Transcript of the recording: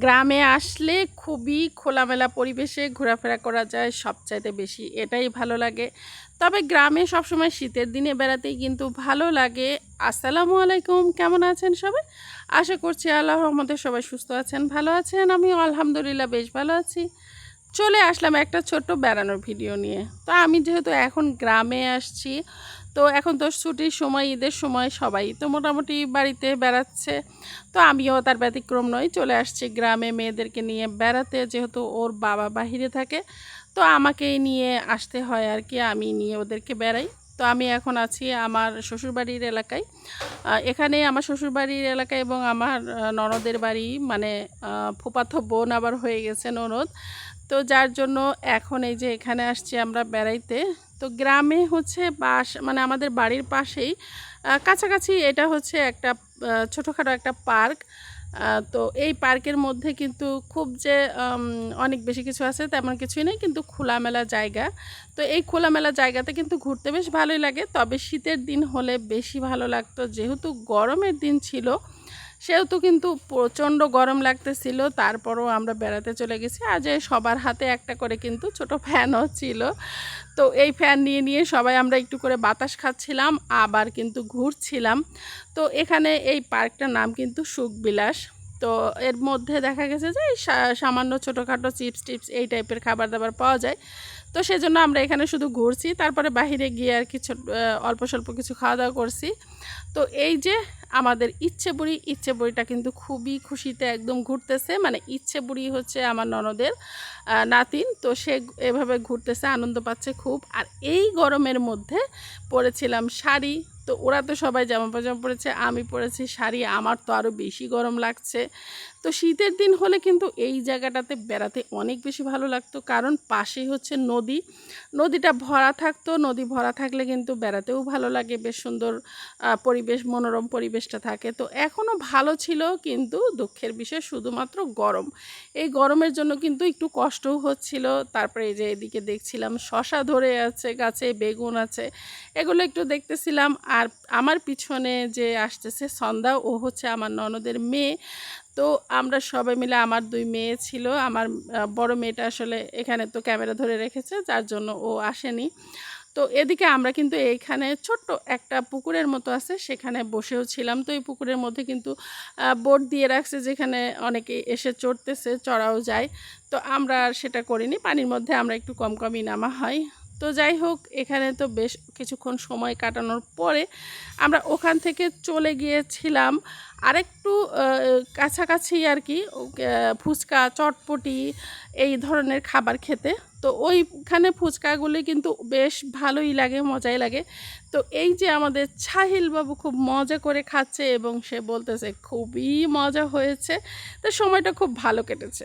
গ্রামে আসলে খুবই খোলামেলা পরিবেশে ঘোরাফেরা করা যায় সবচাইতে বেশি, এটাই ভালো লাগে। তবে গ্রামে সবসময় শীতের দিনে বেড়াতেই কিন্তু ভালো লাগে। আসসালামু আলাইকুম, কেমন আছেন সবাই? আশা করছি আল্লাহর রহমতে সবাই সুস্থ আছেন, ভালো আছেন। আমিও আলহামদুলিল্লাহ বেশ ভালো আছি। চলে আসলাম একটা ছোট্ট বেড়ানোর ভিডিও নিয়ে। তো আমি যেহেতু এখন গ্রামে আসছি, তো এখন তো ছুটির সময়, ঈদের সময় সবাই তো মোটামুটি বাড়িতে বেড়াচ্ছে। তো আমিও তার ব্যতিক্রম নই, চলে আসছি গ্রামে মেয়েদেরকে নিয়ে বেড়াতে। যেহেতু ওর বাবা বাহিরে থাকে, তো আমাকেই নিয়ে আসতে হয় আর কি, আমি নিয়ে ওদেরকে বেড়াই। তো আমি এখন আছি আমার শ্বশুরবাড়ির এলাকায়। এখানে আমার শ্বশুরবাড়ির এলাকায় এবং আমার ননদের বাড়ি, মানে ফুফাতো বোন আবার হয়ে গেছে ননদ। তো যার জন্য এখন এই যে এখানে আসছি আমরা বেড়াইতে। তো গ্রামে হচ্ছে মানে আমাদের বাড়ির পাশেই কাছাকাছি এটা হচ্ছে একটা ছোটোখাটো একটা পার্ক। তো এই পার্কের মধ্যে কিন্তু খুব যে অনেক বেশি কিছু আছে তেমন কিছুই নেই, কিন্তু খোলামেলা জায়গা। তো এই খোলামেলা জায়গাতে কিন্তু ঘুরতে বেশ ভালোই লাগে। তবে শীতের দিন হলে বেশি ভালো লাগতো, যেহেতু গরমের দিন ছিল সেহেতু কিন্তু প্রচণ্ড গরম লাগতেছিল। তারপরও আমরা বেড়াতে চলে গেছি, আর যে সবার হাতে একটা করে কিন্তু ছোট ফ্যানও ছিল। তো এই ফ্যান নিয়ে নিয়ে সবাই আমরা একটু করে বাতাস খাচ্ছিলাম, আবার কিন্তু ঘুরছিলাম। তো এখানে এই পার্কটার নাম কিন্তু সুখবিলাস। তো এর মধ্যে দেখা গেছে যে এই সামান্য ছোটোখাটো চিপস টিপস এই টাইপের খাবার দাবার পাওয়া যায়। তো সেজন্য আমরা এখানে শুধু ঘুরছি, তারপরে বাহিরে গিয়ে আর কিছু অল্প স্বল্প কিছু খাওয়া দাওয়া করছি। তো এই যে আমাদের ইচ্ছে বুড়িটা কিন্তু খুবই খুশিতে একদম ঘুরতেছে। মানে ইচ্ছে বুড়ি হচ্ছে আমার ননদের নাতিন। তো সে এভাবে ঘুরতেছে, আনন্দ পাচ্ছে খুব। আর এই গরমের মধ্যে পরেছিলাম শাড়ি। তো ওরা তো সবাই জামা পাজামা পরেছে, আমি পরেছি শাড়ি, আমার তো আরও বেশি গরম লাগছে। তো শীতের দিন হলে কিন্তু এই জায়গাটাতে বেড়াতে অনেক বেশি ভালো লাগতো, কারণ পাশেই হচ্ছে নদী। নদীটা ভরা থাকতো, নদী ভরা থাকলে কিন্তু বেড়াতেও ভালো লাগে, বেশ সুন্দর পরিবেশ, মনোরম পরিবেশটা থাকে। তো এখনও ভালো ছিল, কিন্তু দুঃখের বিষয় শুধুমাত্র গরম। এই গরমের জন্য কিন্তু একটু কষ্টও হচ্ছিল। তারপরে এই যে এদিকে দেখছিলাম শশা ধরে আছে গাছে, বেগুন আছে, এগুলো একটু দেখতেছিলাম। আর আমার পিছনে যে আসতেছে সন্ধ্যা, ও হচ্ছে আমার ননদের মেয়ে। তো আমরা সবাই মিলে, আমার দুই মেয়ে ছিল, আমার বড় মেয়েটা আসলে এখানে তো ক্যামেরা ধরে রেখেছে, যার জন্য ও আসেনি। তো এদিকে আমরা কিন্তু এইখানে ছোট্ট একটা পুকুরের মতো আছে, সেখানে বসেও ছিলাম। তো এই পুকুরের মধ্যে কিন্তু বোট দিয়ে রাখছে, যেখানে অনেকে এসে চড়তেছে, চড়াও যায়। তো আমরা আর সেটা করিনি, পানির মধ্যে আমরা একটু কম কমই নামা হয়। তো যাই হোক, এখানে তো বেশ কিছুক্ষণ সময় কাটানোর পরে আমরা ওখান থেকে চলে গিয়েছিলাম আরেকটু কাছাকাছি আর কি, ফুচকা, চটপটি এই ধরনের খাবার খেতে। তো ওইখানে ফুচকাগুলি কিন্তু বেশ ভালোই লাগে, মজাই লাগে। তো এই যে আমাদের ছাহিল বাবু খুব মজা করে খাচ্ছে এবং সে বলতেছে খুবই মজা হয়েছে। তো সময়টা খুব ভালো কেটেছে।